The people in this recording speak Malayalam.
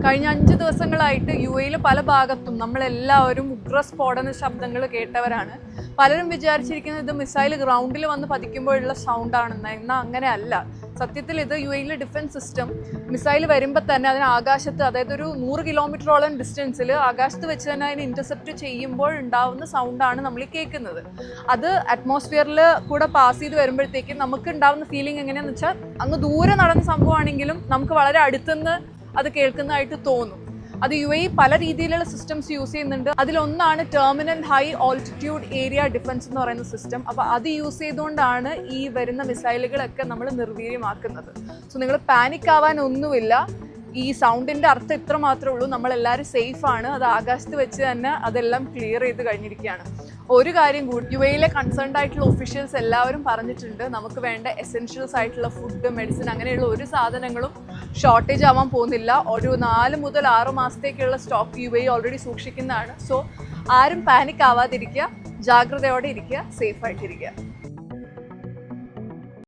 കഴിഞ്ഞ 5 ദിവസങ്ങളായിട്ട് UAE പല ഭാഗത്തും നമ്മളെല്ലാവരും ഉഗ്രസ്ഫോടന ശബ്ദങ്ങൾ കേട്ടവരാണ്. പലരും വിചാരിച്ചിരിക്കുന്നത് ഇത് മിസൈൽ ഗ്രൗണ്ടിൽ വന്ന് പതിക്കുമ്പോഴുള്ള സൗണ്ടാണെന്ന്. എന്നാൽ അങ്ങനെയല്ല. സത്യത്തിൽ ഇത് UAE ഡിഫൻസ് സിസ്റ്റം മിസൈൽ വരുമ്പോൾ തന്നെ അതിന് ആകാശത്ത്, അതായത് ഒരു 100 കിലോമീറ്ററോളം ഡിസ്റ്റൻസിൽ ആകാശത്ത് വെച്ച് തന്നെ അതിന് ഇന്റർസെപ്റ്റ് ചെയ്യുമ്പോൾ ഉണ്ടാവുന്ന സൗണ്ടാണ് നമ്മൾ കേൾക്കുന്നത്. അത് അറ്റ്മോസ്ഫിയറിൽ കൂടെ പാസ് ചെയ്ത് വരുമ്പോഴത്തേക്കും നമുക്ക് ഉണ്ടാവുന്ന ഫീലിംഗ് എങ്ങനെയാണെന്ന് വെച്ചാൽ അങ്ങ് ദൂരെ നടന്ന സംഭവമാണെങ്കിലും നമുക്ക് വളരെ അടുത്തുനിന്ന് അത് കേൾക്കുന്നതായിട്ട് തോന്നും. അത് UAE പല രീതിയിലുള്ള സിസ്റ്റംസ് യൂസ് ചെയ്യുന്നുണ്ട്. അതിലൊന്നാണ് terminal high altitude area defence എന്ന് പറയുന്ന സിസ്റ്റം. അപ്പോൾ അത് യൂസ് ചെയ്തുകൊണ്ടാണ് ഈ വരുന്ന മിസൈലുകളൊക്കെ നമ്മൾ നിർവീര്യമാക്കുന്നത്. സോ നിങ്ങൾ പാനിക് ആവാൻ ഒന്നുമില്ല. ഈ സൗണ്ടിൻ്റെ അർത്ഥം ഇത്ര മാത്രമേ ഉള്ളൂ, നമ്മളെല്ലാവരും സേഫാണ്. അത് ആകാശത്ത് വെച്ച് തന്നെ അതെല്ലാം ക്ലിയർ ചെയ്ത് കഴിഞ്ഞിരിക്കുകയാണ്. ഒരു കാര്യം കൂടി, UAE കൺസേൺഡ് ആയിട്ടുള്ള ഒഫീഷ്യൽസ് എല്ലാവരും പറഞ്ഞിട്ടുണ്ട്, നമുക്ക് വേണ്ട എസെൻഷ്യൽസ് ആയിട്ടുള്ള ഫുഡ്, മെഡിസിൻ, അങ്ങനെയുള്ള ഒരു സാധനങ്ങളും ഷോർട്ടേജ് ആവാൻ പോകുന്നില്ല. ഒരു 4 മുതൽ 6 മാസത്തേക്കുള്ള സ്റ്റോക്ക് UAE ഓൾറെഡി സൂക്ഷിക്കുന്നതാണ്. സോ ആരും പാനിക് ആവാതിരിക്കുക, ജാഗ്രതയോടെ ഇരിക്കുക, സേഫായിട്ടിരിക്കുക.